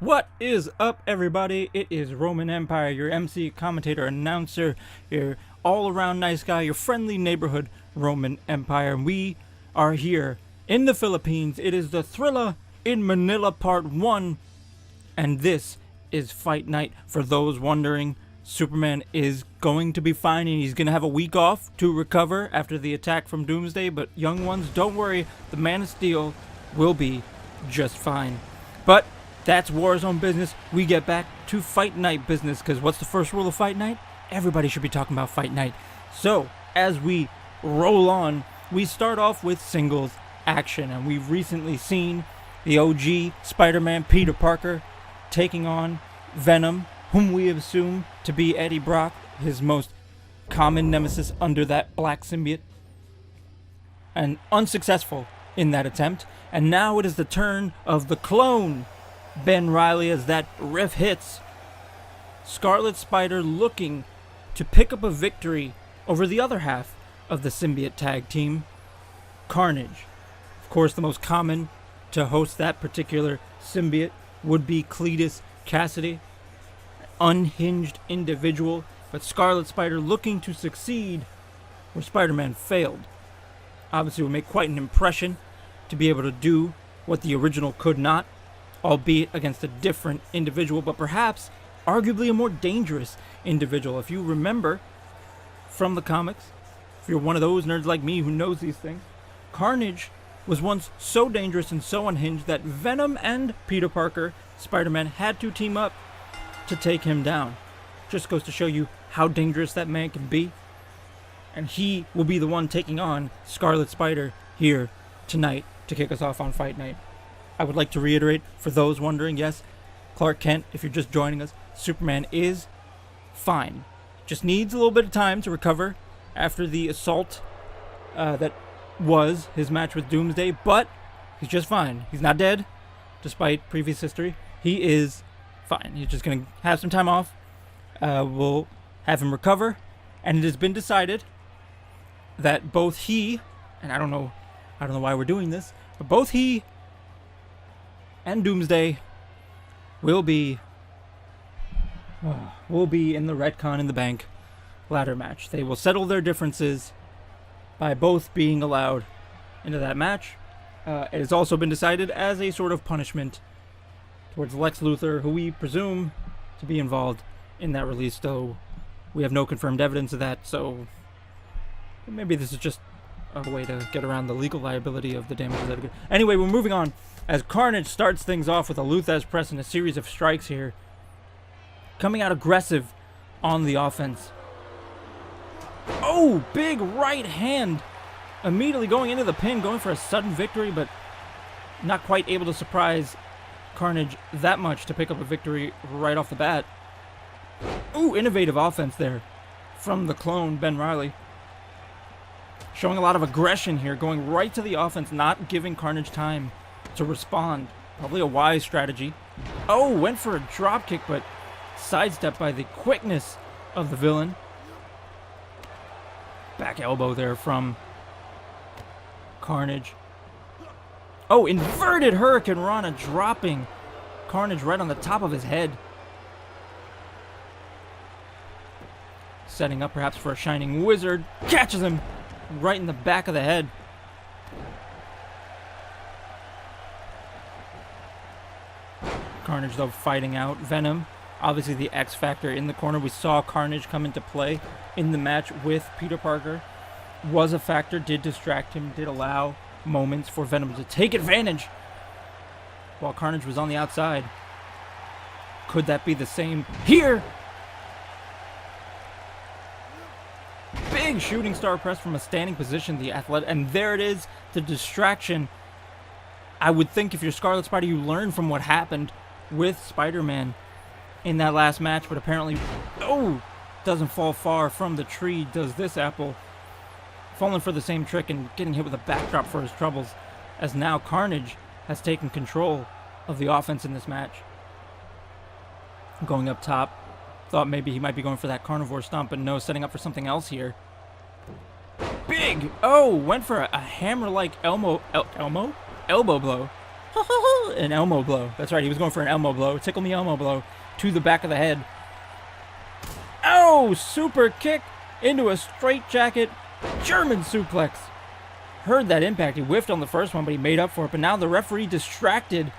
What is up, everybody? It is Roman Empire, your MC, commentator, announcer, your all-around nice guy, your friendly neighborhood Roman Empire. And we are here in the Philippines. It is the Thriller in Manila Part 1. And this is Fight Night. For those wondering, Superman is going to be fine and he's going to have a week off to recover after the attack from Doomsday. But young ones, don't worry, the Man of Steel will be just fine. But that's Warzone business. We get back to Fight Night business, because what's the first rule of Fight Night? Everybody should be talking about Fight Night. So, as we roll on, we start off with singles action, and we've recently seen the OG Spider-Man Peter Parker taking on Venom, whom we assume to be Eddie Brock, his most common nemesis under that black symbiote, and unsuccessful in that attempt. And now it is the turn of the clone, Ben Reilly, as that riff hits. Scarlet Spider looking to pick up a victory over the other half of the symbiote tag team, Carnage. Of course, the most common to host that particular symbiote would be Cletus Cassidy, unhinged individual, but Scarlet Spider looking to succeed where Spider-Man failed. Obviously, it would make quite an impression to be able to do what the original could not, albeit against a different individual, but perhaps arguably a more dangerous individual. If you remember from the comics, if you're one of those nerds like me who knows these things, Carnage was once so dangerous and so unhinged that Venom and Peter Parker, Spider-Man, had to team up to take him down. Just goes to show you how dangerous that man can be. And he will be the one taking on Scarlet Spider here tonight to kick us off on Fight Night. I would like to reiterate, for those wondering, yes, Clark Kent, if you're just joining us, Superman is fine. Just needs a little bit of time to recover after the assault that was his match with Doomsday, but he's just fine. He's not dead, despite previous history. He is fine. He's just going to have some time off. We'll have him recover, and it has been decided that both he, and I don't know why we're doing this, but both he and Doomsday will be in the retcon in the bank ladder match. They will settle their differences by both being allowed into that match. It has also been decided as a sort of punishment towards Lex Luthor, who we presume to be involved in that release, though we have no confirmed evidence of that, so maybe this is just a way to get around the legal liability of the damages that are good. Anyway, we're moving on as Carnage starts things off with a Luthez press and a series of strikes here. Coming out aggressive on the offense. Oh, big right hand. Immediately going into the pin, going for a sudden victory, but not quite able to surprise Carnage that much to pick up a victory right off the bat. Ooh, innovative offense there from the clone, Ben Reilly. Showing a lot of aggression here, going right to the offense, not giving Carnage time to respond. Probably a wise strategy. Oh, went for a dropkick, but sidestepped by the quickness of the villain. Back elbow there from Carnage. Oh, inverted Hurricane Rana, dropping Carnage right on the top of his head. Setting up perhaps for a Shining Wizard. Catches him right in the back of the head. Carnage, though, fighting out Venom. Obviously the X factor in the corner. We saw Carnage come into play in the match with Peter Parker. Was a factor, did distract him, did allow moments for Venom to take advantage while Carnage was on the outside. Could that be the same here? Big shooting star press from a standing position, the athletic, and there it is, the distraction. I would think if you're Scarlet Spider, you learn from what happened with Spider-Man in that last match, but apparently, oh, doesn't fall far from the tree, does this apple. Falling for the same trick and getting hit with a backdrop for his troubles, as now Carnage has taken control of the offense in this match. Going up top. Thought maybe he might be going for that carnivore stomp, but no, setting up for something else here. Big! Oh, went for a hammer-like elbow blow An Elmo blow. That's right, he was going for an Elmo blow. Tickle-Me-Elmo blow to the back of the head. Oh, super kick into a straitjacket German suplex. Heard that impact. He whiffed on the first one, but he made up for it. But now the referee distracted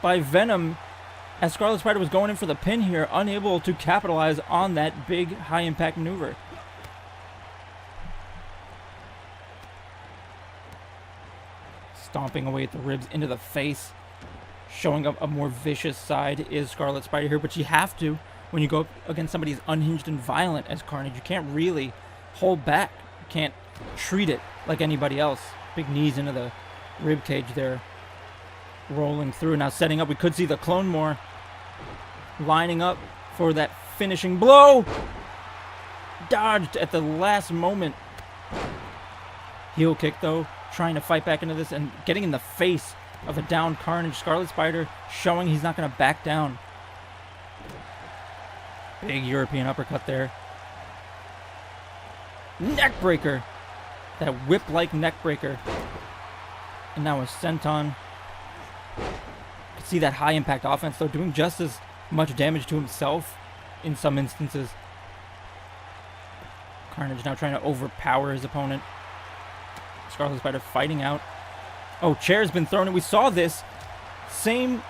by Venom as Scarlet Spider was going in for the pin here, unable to capitalize on that big high-impact maneuver. Stomping away at the ribs into the face. Showing up a more vicious side is Scarlet Spider here, but you have to when you go up against somebody as unhinged and violent as Carnage. You can't really hold back. You can't treat it like anybody else. Big knees into the rib cage there. Rolling through. Now setting up. We could see the Clone More lining up for that finishing blow. Dodged at the last moment. Heel kick though. Trying to fight back into this and getting in the face of a down Carnage. Scarlet Spider showing he's not going to back down. Big European uppercut there. Neckbreaker. That whip-like neckbreaker. And now a senton. You can see that high-impact offense, though, doing just as much damage to himself in some instances. Carnage now trying to overpower his opponent. Scarlet Spider fighting out. Oh, chair's been thrown, and we saw this. Same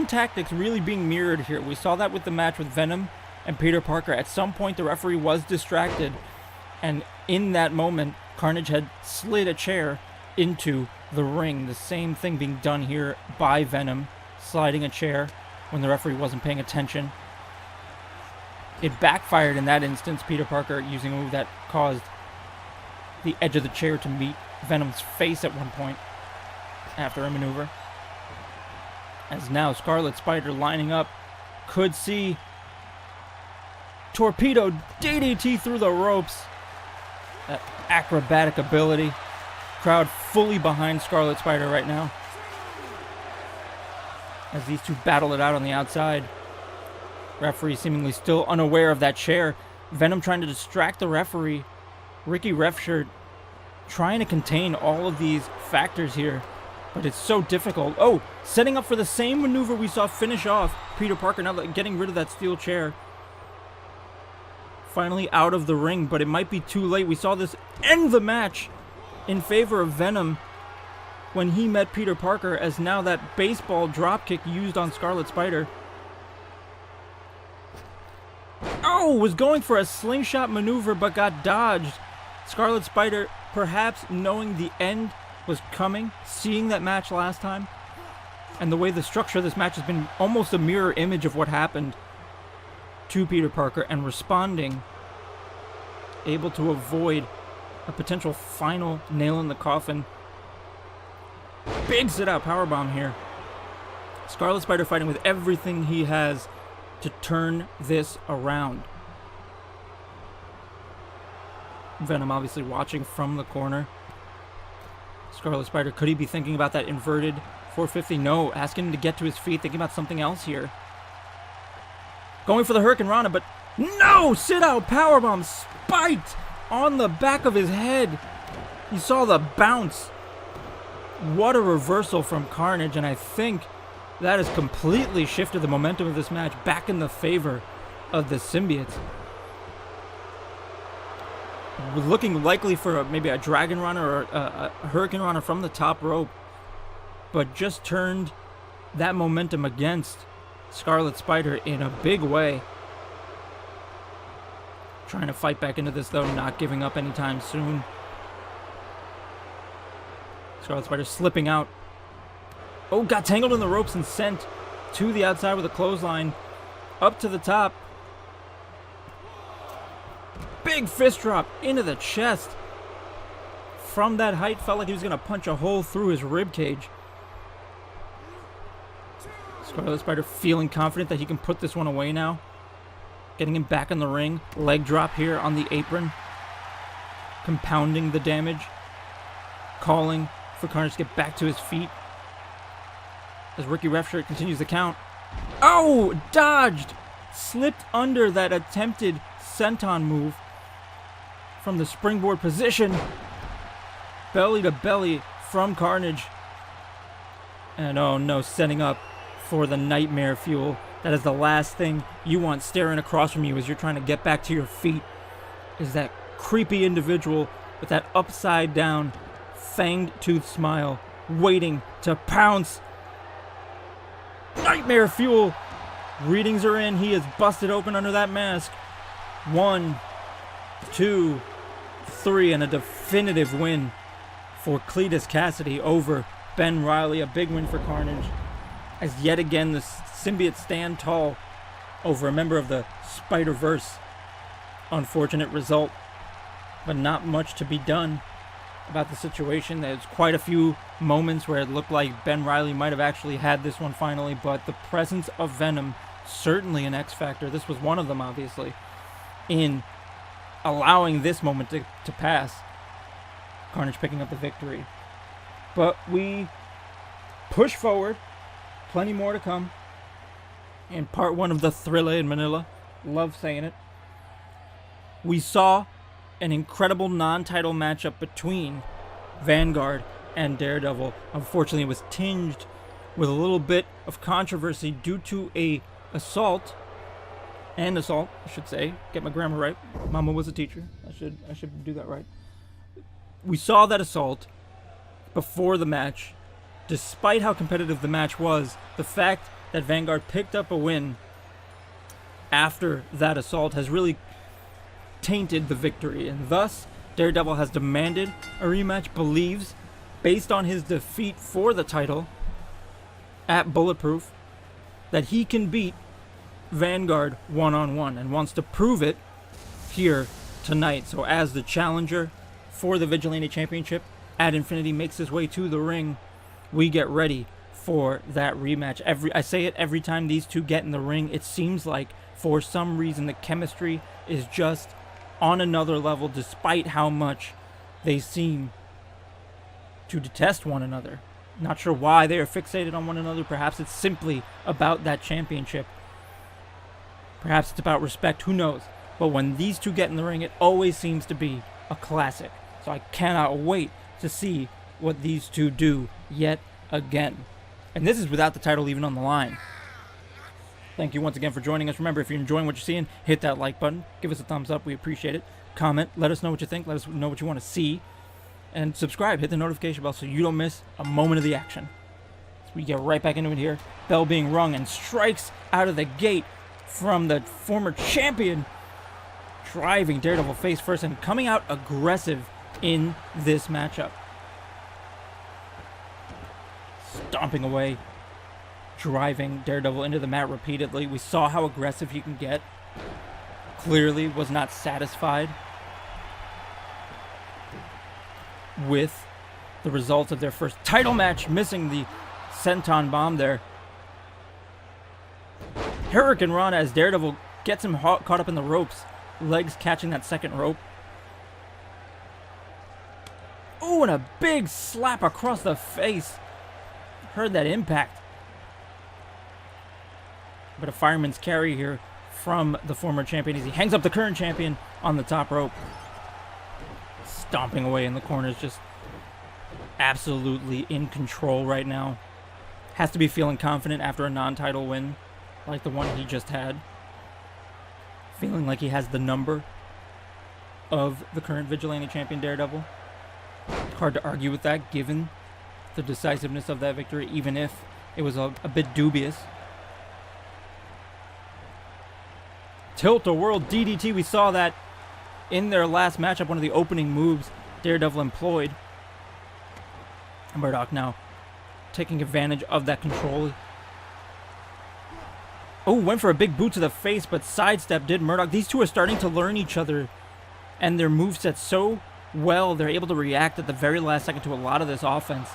tactics really being mirrored here. We saw that with the match with Venom and Peter Parker. At some point, the referee was distracted, and in that moment, Carnage had slid a chair into the ring. The same thing being done here by Venom, sliding a chair when the referee wasn't paying attention. It backfired in that instance, Peter Parker using a move that caused the edge of the chair to meet Venom's face at one point after a maneuver. As now Scarlet Spider lining up, could see torpedo DDT through the ropes. That acrobatic ability. Crowd fully behind Scarlet Spider right now as these two battle it out on the outside. Referee seemingly still unaware of that chair. Venom trying to distract the referee. Ricky Refshirt trying to contain all of these factors here, but it's so difficult. Oh, setting up for the same maneuver we saw finish off Peter Parker, now getting rid of that steel chair. Finally out of the ring, but it might be too late. We saw this end the match in favor of Venom when he met Peter Parker, as now that baseball dropkick used on Scarlet Spider. Oh, was going for a slingshot maneuver but got dodged. Scarlet Spider, perhaps knowing the end was coming, seeing that match last time, and the way the structure of this match has been almost a mirror image of what happened to Peter Parker, and responding, able to avoid a potential final nail in the coffin. Big sit-out powerbomb here. Scarlet Spider fighting with everything he has to turn this around. Venom obviously watching from the corner. Scarlet Spider, could he be thinking about that inverted 450? No, asking him to get to his feet, thinking about something else here. Going for the Hurricane Rana, but no! Sit-out powerbomb spiked on the back of his head. You saw the bounce. What a reversal from Carnage, and I think that has completely shifted the momentum of this match back in the favor of the Symbiotes. We're looking likely for maybe a Dragon Runner or a Hurricane Runner from the top rope, but just turned that momentum against Scarlet Spider in a big way. Trying to fight back into this though, not giving up anytime soon. Scarlet Spider slipping out. Oh, got tangled in the ropes and sent to the outside with a clothesline. Up to the top. Big fist drop into the chest. From that height, felt like he was going to punch a hole through his rib cage. Scarlet Spider feeling confident that he can put this one away now. Getting him back in the ring. Leg drop here on the apron. Compounding the damage. Calling for Carnage to get back to his feet. As Ricky Refshirt continues the count. Oh! Dodged! Slipped under that attempted senton move from the springboard position. Belly to belly from Carnage. And oh no, setting up for the nightmare fuel. That is the last thing you want staring across from you as you're trying to get back to your feet. Is that creepy individual with that upside down, fanged tooth smile, waiting to pounce. Nightmare fuel! Readings are in. He is busted open under that mask. 1, 2, 3, and a definitive win for Cletus Cassidy over Ben Reilly. A big win for Carnage, as yet again the symbiotes stand tall over a member of the Spider-Verse. Unfortunate result, but not much to be done about the situation. There's quite a few moments where it looked like Ben Reilly might have actually had this one finally, but the presence of Venom, certainly an X factor, this was one of them obviously, in allowing this moment to pass. Carnage picking up the victory. But we push forward. Plenty more to come in part 1 of the Thriller in Manila. Love saying it. We saw an incredible non-title matchup between Vanguard and Daredevil. Unfortunately, it was tinged with a little bit of controversy due to a assault, I should say. Get my grammar right. Mama was a teacher. I should do that right. We saw that assault before the match. Despite how competitive the match was, the fact that Vanguard picked up a win after that assault has really tainted the victory, and thus Daredevil has demanded a rematch, believes, based on his defeat for the title at Bulletproof, that he can beat Vanguard one-on-one, and wants to prove it here tonight. So as the challenger for the Vigilante Championship, Ad Infinity makes his way to the ring, we get ready for that rematch. I say it every time these two get in the ring. It seems like for some reason the chemistry is just on another level, despite how much they seem to detest one another. Not sure why they are fixated on one another. Perhaps it's simply about that championship. Perhaps it's about respect. Who knows? But when these two get in the ring, it always seems to be a classic. So I cannot wait to see what these two do yet again. And this is without the title even on the line. Thank you once again for joining us. Remember, if you're enjoying what you're seeing, hit that like button. Give us a thumbs up. We appreciate it. Comment. Let us know what you think. Let us know what you want to see. And subscribe. Hit the notification bell so you don't miss a moment of the action. So we get right back into it here. Bell being rung, and strikes out of the gate from the former champion, driving Daredevil face first and coming out aggressive in this matchup. Stomping away, driving Daredevil into the mat repeatedly. We saw how aggressive he can get. Clearly was not satisfied with the results of their first title match, missing the senton bomb there. Hurricane Rana as Daredevil gets him caught up in the ropes, legs catching that second rope. Oh, and a big slap across the face. Heard that impact. But a fireman's carry here from the former champion as he hangs up the current champion on the top rope. Stomping away in the corners, just absolutely in control right now. Has to be feeling confident after a non-title win like the one he just had. Feeling like he has the number of the current Vigilante champion Daredevil. Hard to argue with that given the decisiveness of that victory, even if it was a bit dubious. Tilt-A-Whirl DDT, we saw that in their last matchup, one of the opening moves Daredevil employed. Murdoch now taking advantage of that control. Oh, went for a big boot to the face, but sidestep did Murdoch. These two are starting to learn each other and their moveset so well. They're able to react at the very last second to a lot of this offense.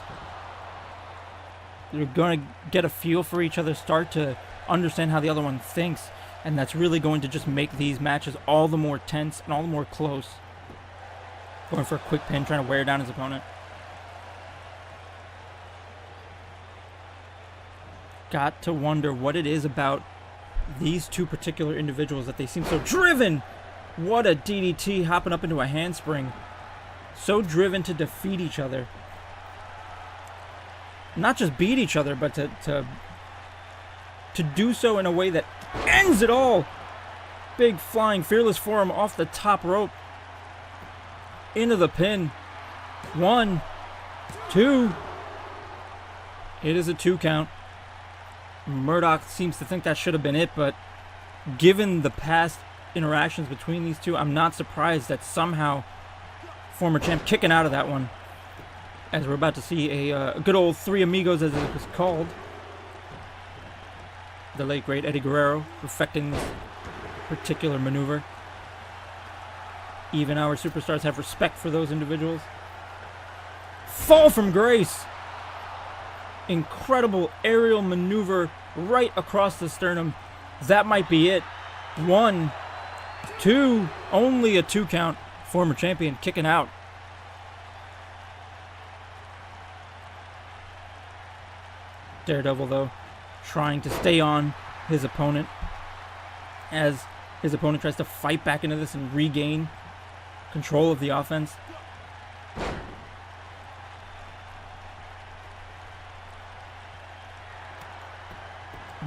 They're going to get a feel for each other, start to understand how the other one thinks, and that's really going to just make these matches all the more tense and all the more close. Going for a quick pin, trying to wear down his opponent. Got to wonder what it is about these two particular individuals that they seem so driven. What a DDT, hopping up into a handspring. So driven to defeat each other. not just beat each other, but to do so in a way that ends it all. Big flying fearless forearm off the top rope. Into the pin. 1, 2. It is a 2 count. Murdoch seems to think that should have been it, but given the past interactions between these two, I'm not surprised that somehow former champ kicking out of that one. As we're about to see a good old Three Amigos, as it was called. The late great Eddie Guerrero perfecting this particular maneuver. Even our superstars have respect for those individuals. Fall from grace. Incredible aerial maneuver right across the sternum. That might be it. 1, 2, only a 2 count. Former champion kicking out. Daredevil, though, trying to stay on his opponent as his opponent tries to fight back into this and regain control of the offense.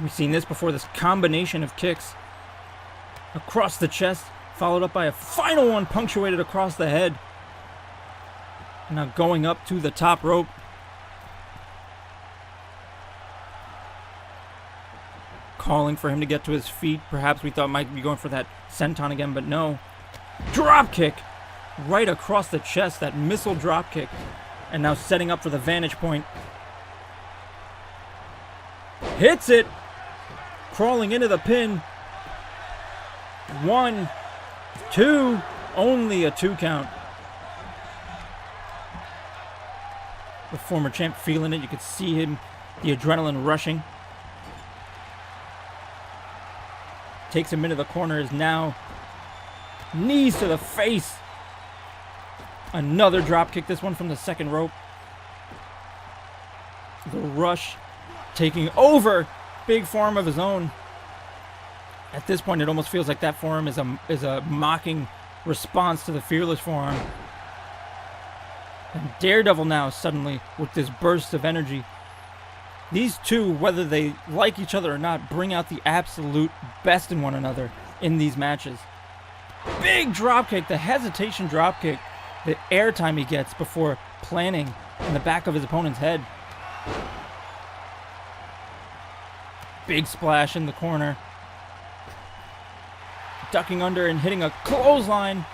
We've seen this before, this combination of kicks across the chest, followed up by a final one punctuated across the head. Now going up to the top rope. Calling for him to get to his feet. Perhaps we thought might be going for that senton again, but no. Drop kick right across the chest, that missile drop kick. And now setting up for the vantage point. Hits it. Crawling into the pin. 1, 2, only a 2 count. The former champ feeling it. You could see him, the adrenaline rushing. Takes him into the corner, is now knees to the face. Another drop kick, this one from the second rope. The Rush taking over. Big forearm of his own. At this point, it almost feels like that forearm is a mocking response to the fearless forearm. And Daredevil now suddenly with this burst of energy. These two, whether they like each other or not, bring out the absolute best in one another in these matches. Big dropkick, the hesitation dropkick, the airtime he gets before planting in the back of his opponent's head. Big splash in the corner. Ducking under and hitting a clothesline.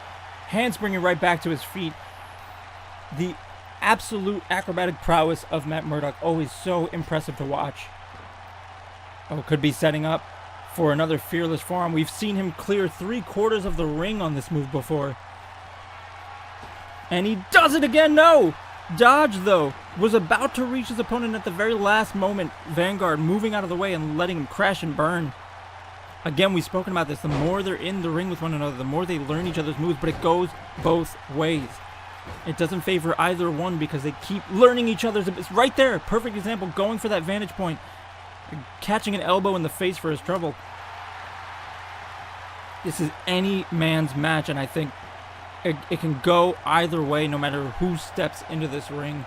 Handspringing right back to his feet. The absolute acrobatic prowess of Matt Murdoch, always so impressive to watch. Oh, could be setting up for another fearless forearm. We've seen him clear 3/4 of the ring on this move before. And he does it again, no! Dodge, though, was about to reach his opponent at the very last moment. Vanguard moving out of the way and letting him crash and burn. Again, we've spoken about this. The more they're in the ring with one another, the more they learn each other's moves, but it goes both ways. It doesn't favor either one because they keep learning each other's. It's right there. Perfect example. Going for that vantage point. Catching an elbow in the face for his trouble. This is any man's match, and I think it can go either way no matter who steps into this ring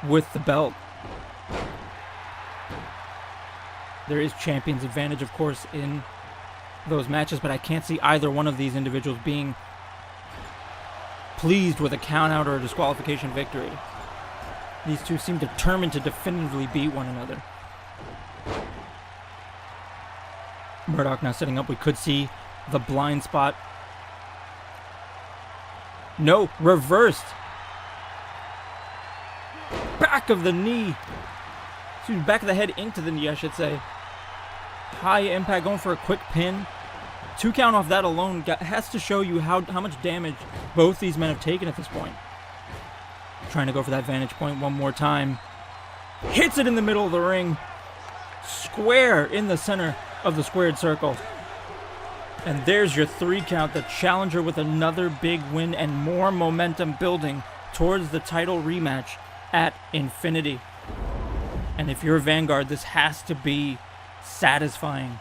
with the belt. There is champion's advantage, of course, in those matches, but I can't see either one of these individuals being pleased with a count-out or a disqualification victory. These two seem determined to definitively beat one another. Murdoch now setting up. We could see the blind spot. No, reversed. Back of the knee. Excuse me, back of the head into the knee, I should say. High impact, going for a quick pin. 2 count off that alone has to show you how much damage both these men have taken at this point. Trying to go for that vantage point one more time. Hits it in the middle of the ring. Square in the center of the squared circle. And there's your 3 count. The challenger with another big win and more momentum building towards the title rematch at Infinity. And if you're Vanguard, this has to be satisfying.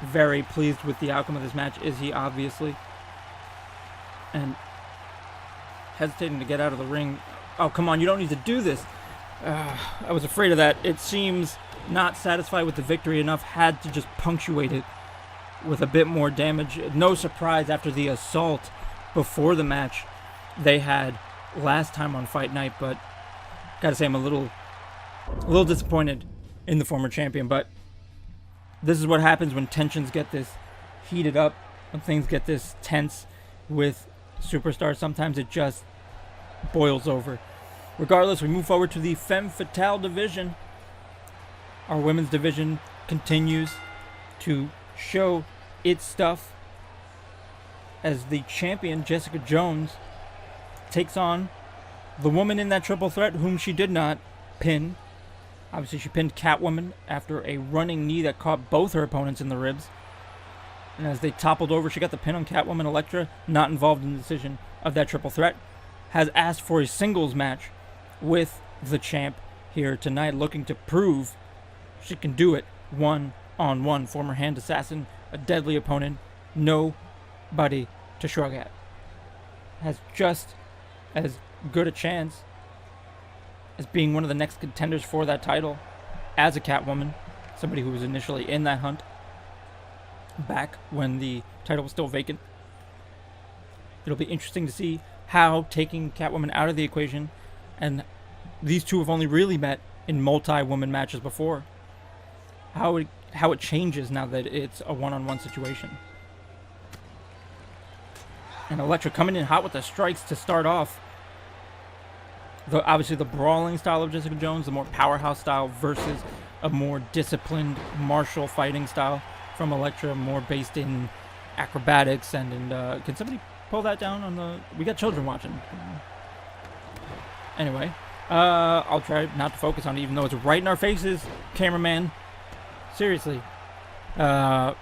Very pleased with the outcome of this match, is he, obviously. And hesitating to get out of the ring. Oh, come on, you don't need to do this. I was afraid of that. It seems not satisfied with the victory enough, had to just punctuate it with a bit more damage. No surprise after the assault before the match they had last time on Fight Night, but gotta say I'm a little disappointed in the former champion. But this is what happens when tensions get this heated up, when things get this tense with superstars. Sometimes it just boils over. Regardless, we move forward to the Femme Fatale division. Our women's division continues to show its stuff as the champion, Jessica Jones, takes on the woman in that triple threat whom she did not pin. Obviously, she pinned Catwoman after a running knee that caught both her opponents in the ribs. And as they toppled over, she got the pin on Catwoman. Elektra, not involved in the decision of that triple threat, has asked for a singles match with the champ here tonight, looking to prove she can do it one-on-one. Former hand assassin, a deadly opponent, nobody to shrug at. Has just as good a chance as being one of the next contenders for that title as a Catwoman, somebody who was initially in that hunt back when the title was still vacant. It'll be interesting to see how taking Catwoman out of the equation, and these two have only really met in multi-woman matches before, how it changes now that it's a one-on-one situation. And Elektra coming in hot with the strikes to start off. Obviously the brawling style of Jessica Jones, the more powerhouse style, versus a more disciplined martial fighting style from Elektra, more based in acrobatics and in... can somebody pull that down on the... We got children watching. Anyway, I'll try not to focus on it, even though it's right in our faces, cameraman. Seriously. What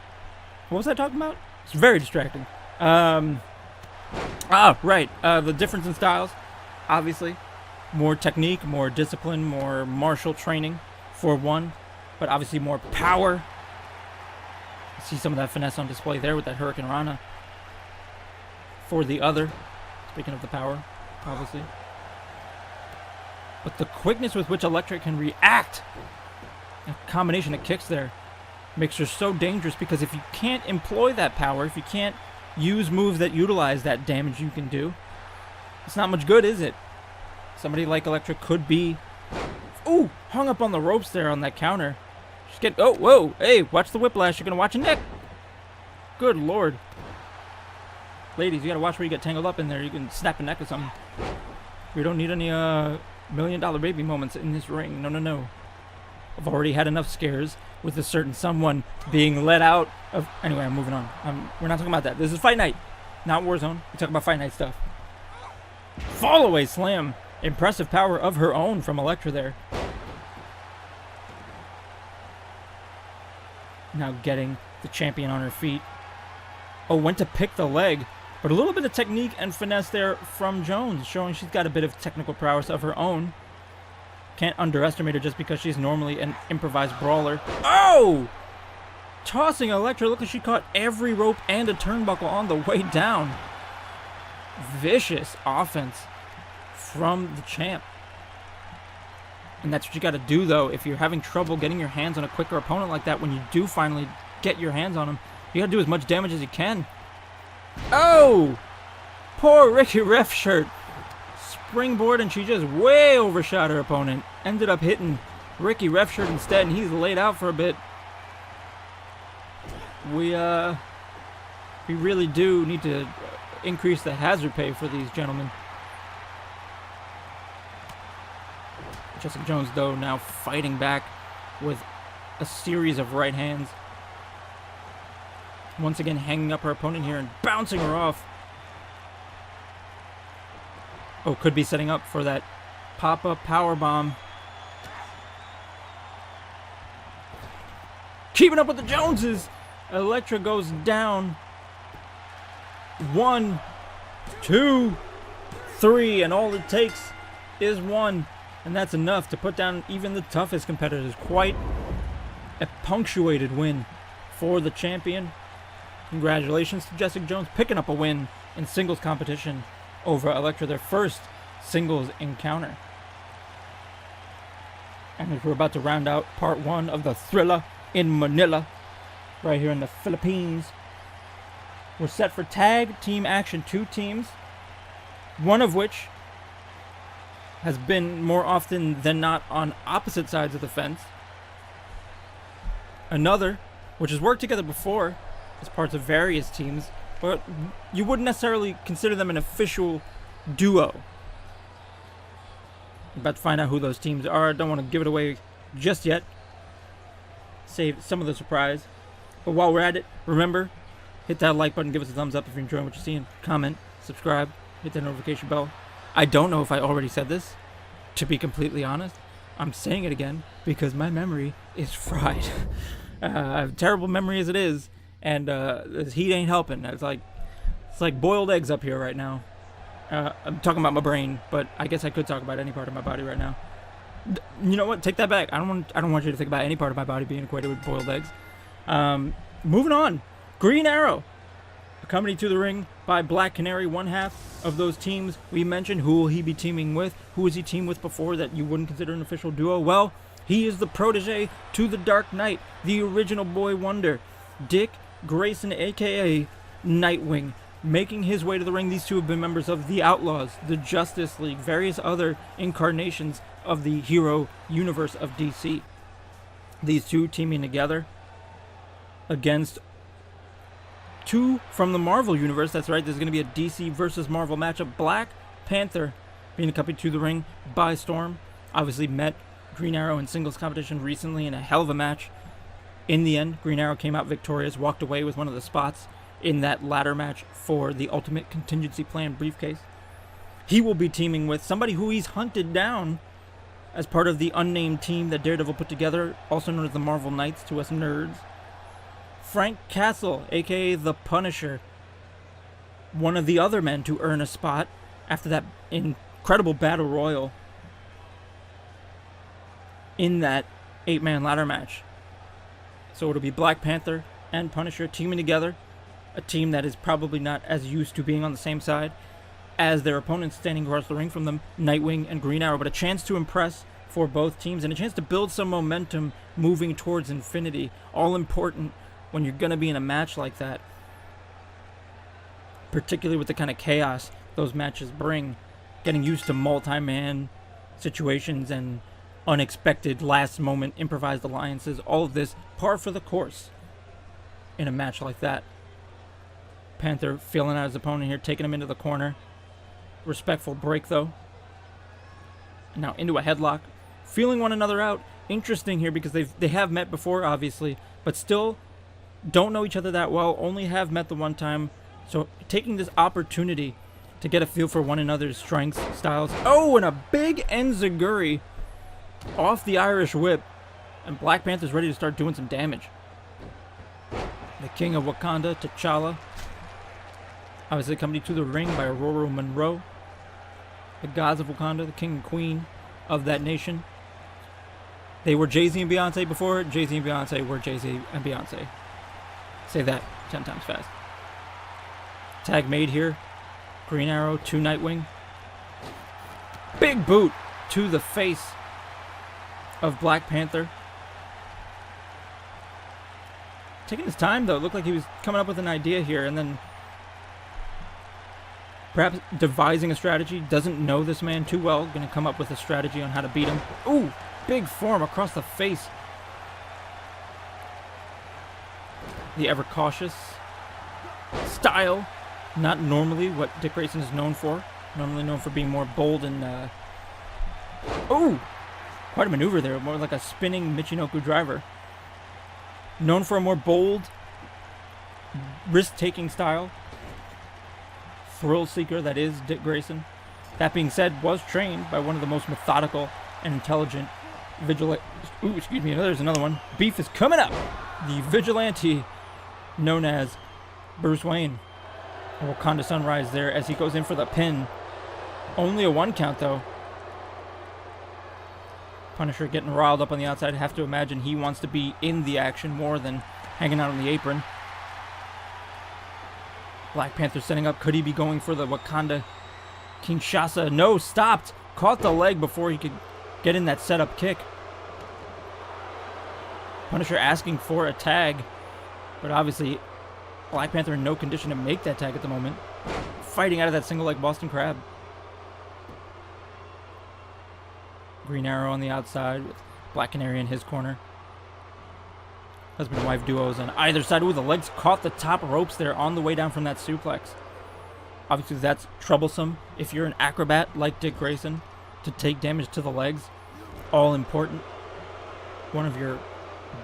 was I talking about? It's very distracting. Right. The difference in styles, obviously. More technique, more discipline, more martial training for one, but obviously more power. See some of that finesse on display there with that Hurricane Rana for the other. Speaking of the power, obviously. But the quickness with which Elektra can react, a combination of kicks there, makes her so dangerous, because if you can't employ that power, if you can't use moves that utilize that damage you can do, it's not much good, is it? Somebody like Elektra could be... Ooh! Hung up on the ropes there on that counter. Just get... Oh, whoa! Hey, watch the whiplash. You're gonna watch a neck. Good lord. Ladies, you gotta watch where you get tangled up in there. You can snap a neck or something. We don't need any, million-dollar baby moments in this ring. No, no, no. I've already had enough scares with a certain someone being let out of... Anyway, I'm moving on. We're not talking about that. This is Fight Night, not Warzone. We're talking about Fight Night stuff. Fall away slam. Impressive power of her own from Elektra there. Now getting the champion on her feet. Oh, went to pick the leg. But a little bit of technique and finesse there from Jones, showing she's got a bit of technical prowess of her own. Can't underestimate her just because she's normally an improvised brawler. Oh! Tossing Elektra. Look like she caught every rope and a turnbuckle on the way down. Vicious offense from the champ. And that's what you got to do, though. If you're having trouble getting your hands on a quicker opponent like that, when you do finally get your hands on him, you got to do as much damage as you can. Oh! Poor Ricky Ref Shirt. Springboard, and she just way overshot her opponent. Ended up hitting Ricky Ref Shirt instead, and he's laid out for a bit. We really do need to increase the hazard pay for these gentlemen. Jessica Jones, though, now fighting back with a series of right hands. Once again, hanging up her opponent here and bouncing her off. Oh, could be setting up for that pop-up powerbomb. Keeping up with the Joneses. Elektra goes down. 1, 2, 3, and all it takes is 1. And that's enough to put down even the toughest competitors. Quite a punctuated win for the champion. Congratulations to Jessica Jones picking up a win in singles competition over Elektra, their first singles encounter. And as we're about to round out part 1 of the thriller in Manila, right here in the Philippines, we're set for tag team action. 2 teams, one of which has been more often than not on opposite sides of the fence. Another, which has worked together before as parts of various teams, but you wouldn't necessarily consider them an official duo. I'm about to find out who those teams are. Don't want to give it away just yet. Save some of the surprise. But while we're at it, remember, hit that like button, give us a thumbs up if you're enjoying what you're seeing. Comment, subscribe, hit that notification bell. I don't know if I already said this, to be completely honest. I'm saying it again because my memory is fried. I have a terrible memory as it is, and this heat ain't helping. It's like boiled eggs up here right now. I'm talking about my brain, but I guess I could talk about any part of my body right now. You know what? Take that back. I don't want you to think about any part of my body being equated with boiled eggs. Moving on. Green Arrow, accompanied to the ring by Black Canary, one half of those teams we mentioned. Who will he be teaming with? Who was he teamed with before that you wouldn't consider an official duo? Well, he is the protege to the Dark Knight, the original Boy Wonder, Dick Grayson, aka Nightwing, making his way to the ring. These two have been members of the Outlaws, the Justice League, various other incarnations of the hero universe of DC. These two teaming together against 2 from the Marvel universe. That's right, there's going to be a DC versus Marvel matchup. Black Panther being accompanied to the ring by Storm. Obviously met Green Arrow in singles competition recently in a hell of a match. In the end, Green Arrow came out victorious, walked away with one of the spots in that ladder match for the Ultimate Contingency Plan briefcase. He will be teaming with somebody who he's hunted down as part of the unnamed team that Daredevil put together, also known as the Marvel Knights to us nerds. Frank Castle, aka the Punisher, one of the other men to earn a spot after that incredible battle royal in that 8-man ladder match. So it'll be Black Panther and Punisher teaming together, a team that is probably not as used to being on the same side as their opponents standing across the ring from them, Nightwing and Green Arrow, but a chance to impress for both teams and a chance to build some momentum moving towards infinity. All important when you're going to be in a match like that, particularly with the kind of chaos those matches bring, getting used to multi-man situations and unexpected last-moment improvised alliances. All of this par for the course in a match like that. Panther feeling out his opponent here, taking him into the corner. Respectful break, though. And now into a headlock. Feeling one another out. Interesting here because they have met before, obviously, but still don't know each other that well. Only have met the one time. So taking this opportunity to get a feel for one another's strengths, styles. Oh, and a big enziguri off the Irish whip. And Black Panther's ready to start doing some damage. The King of Wakanda, T'Challa, obviously accompanied to the ring by Aurora Monroe. The gods of Wakanda, the king and queen of that nation. They were Jay-Z and Beyonce before. Jay-Z and Beyonce were Jay-Z and Beyonce. Say that 10 times fast. Tag made here. Green Arrow to Nightwing. Big boot to the face of Black Panther. Taking his time, though. It looked like he was coming up with an idea here and then perhaps devising a strategy. Doesn't know this man too well. Going to come up with a strategy on how to beat him. Ooh, big form across the face. The ever cautious style. Not normally what Dick Grayson is known for. Normally known for being more bold and... Ooh! Quite a maneuver there. More like a spinning Michinoku driver. Known for a more bold, risk-taking style. Thrill seeker that is Dick Grayson. That being said, was trained by one of the most methodical and intelligent vigilante. Ooh, excuse me, there's another one. Beef is coming up. The vigilante known as Bruce Wayne. A Wakanda Sunrise there as he goes in for the pin. Only a 1 count though. Punisher getting riled up on the outside. I have to imagine he wants to be in the action more than hanging out on the apron. Black Panther setting up. Could he be going for the Wakanda Kinshasa? No, stopped. Caught the leg before he could get in that setup kick. Punisher asking for a tag, but obviously Black Panther in no condition to make that tag at the moment. Fighting out of that single leg Boston Crab. Green Arrow on the outside with Black Canary in his corner. Husband and wife duos on either side. Ooh, the legs caught the top ropes there on the way down from that suplex. Obviously, that's troublesome if you're an acrobat like Dick Grayson, to take damage to the legs. All important. One of your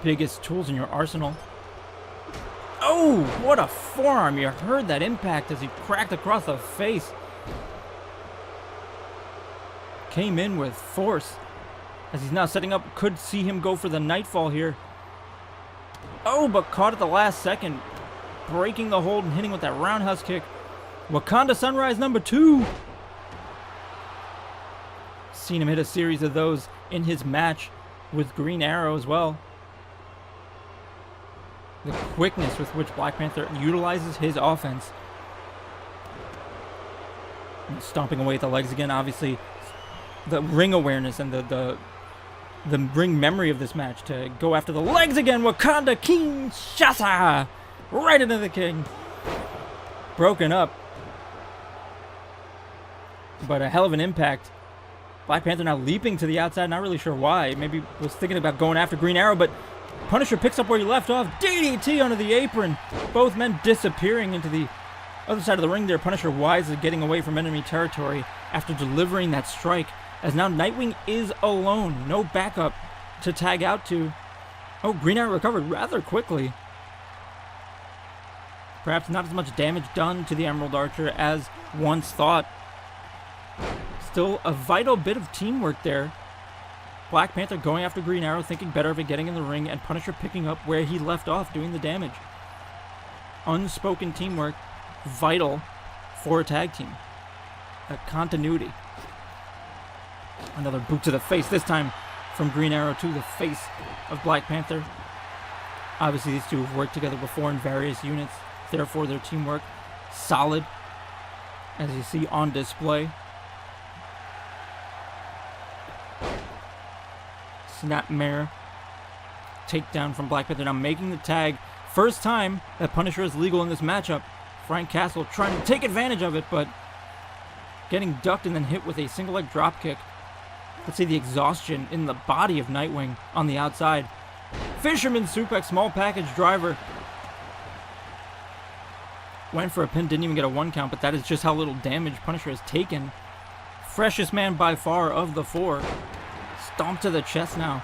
biggest tools in your arsenal. Oh, what a forearm. You heard that impact as he cracked across the face. Came in with force as he's now setting up. Could see him go for the Nightfall here. Oh, but caught at the last second. Breaking the hold and hitting with that roundhouse kick. Wakanda Sunrise number 2. Seen him hit a series of those in his match with Green Arrow as well. The quickness with which Black Panther utilizes his offense. And stomping away at the legs again, obviously. The ring awareness and the ring memory of this match to go after the legs again. Wakanda Kinshasa! Right into the king. Broken up. But a hell of an impact. Black Panther now leaping to the outside. Not really sure why. Maybe was thinking about going after Green Arrow, but Punisher picks up where he left off. DDT onto the apron. Both men disappearing into the other side of the ring there. Punisher wisely getting away from enemy territory after delivering that strike. As now Nightwing is alone. No backup to tag out to. Oh, Green Arrow recovered rather quickly. Perhaps not as much damage done to the Emerald Archer as once thought. Still a vital bit of teamwork there. Black Panther going after Green Arrow, thinking better of it, getting in the ring, and Punisher picking up where he left off, doing the damage. Unspoken teamwork, vital for a tag team. That continuity. Another boot to the face, this time from Green Arrow to the face of Black Panther. Obviously, these two have worked together before in various units, therefore their teamwork solid, as you see on display. Snapmare takedown from Black Panther, now making the tag. First time that Punisher is legal in this matchup. Frank Castle trying to take advantage of it, but getting ducked and then hit with a single leg dropkick. Let's see the exhaustion in the body of Nightwing on the outside. Fisherman suplex, small package driver. Went for a pin, didn't even get a 1 count, but that is just how little damage Punisher has taken. Freshest man by far of the 4. Stomp to the chest now.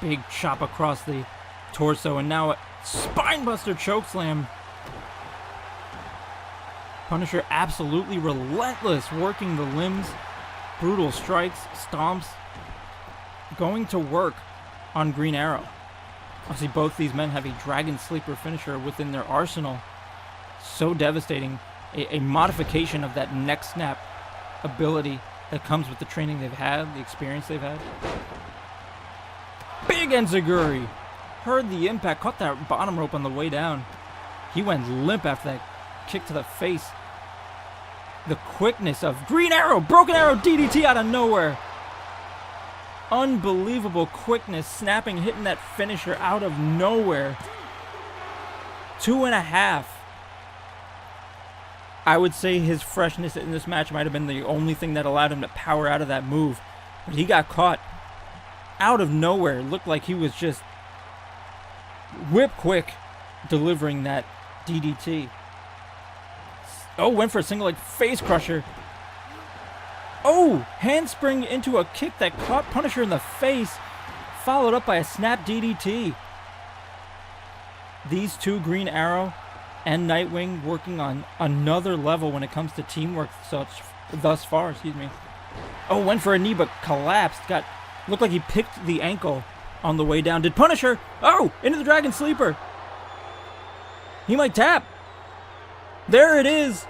Big chop across the torso, and now a spinebuster chokeslam. Punisher absolutely relentless, working the limbs. Brutal strikes, stomps. Going to work on Green Arrow. Obviously, both these men have a Dragon Sleeper finisher within their arsenal. So devastating. A modification of that neck snap ability that comes with the training they've had, the experience they've had. Big Enziguri. Heard the impact, caught that bottom rope on the way down. He went limp after that kick to the face. The quickness of Green Arrow, Broken Arrow DDT out of nowhere. Unbelievable quickness, snapping, hitting that finisher out of nowhere. 2.5. I would say his freshness in this match might have been the only thing that allowed him to power out of that move. But he got caught out of nowhere. It looked like he was just whip quick delivering that DDT. Oh, went for a single leg face crusher. Oh, handspring into a kick that caught Punisher in the face, followed up by a snap DDT. These two, Green Arrow and Nightwing, working on another level when it comes to teamwork thus far. Oh, went for a knee but collapsed. Looked like he picked the ankle on the way down. Did Punisher? Oh, into the Dragon Sleeper. He might tap. There it is.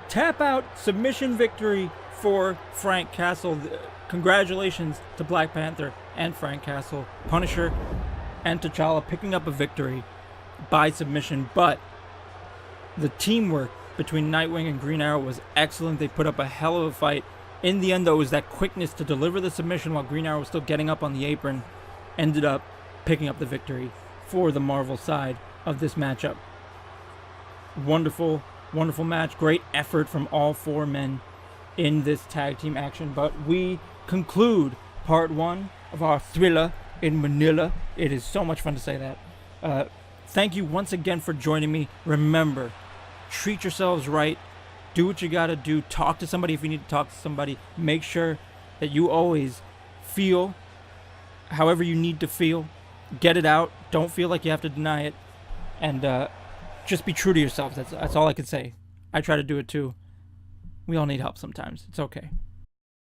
Tap out, submission victory for Frank Castle. Congratulations to Black Panther and Frank Castle. Punisher and T'Challa picking up a victory by submission, but the teamwork between Nightwing and Green Arrow was excellent. They put up a hell of a fight. In the end, though, it was that quickness to deliver the submission while Green Arrow was still getting up on the apron ended up picking up the victory for the Marvel side of this matchup. Wonderful, wonderful match. Great effort from all 4 men in this tag team action. But we conclude part 1 of our thriller in Manila. It is so much fun to say that. Thank you once again for joining me. Remember, treat yourselves right. Do what you gotta do. Talk to somebody if you need to talk to somebody. Make sure that you always feel however you need to feel. Get it out. Don't feel like you have to deny it. And just be true to yourselves. That's all I can say. I try to do it too. We all need help sometimes. It's okay.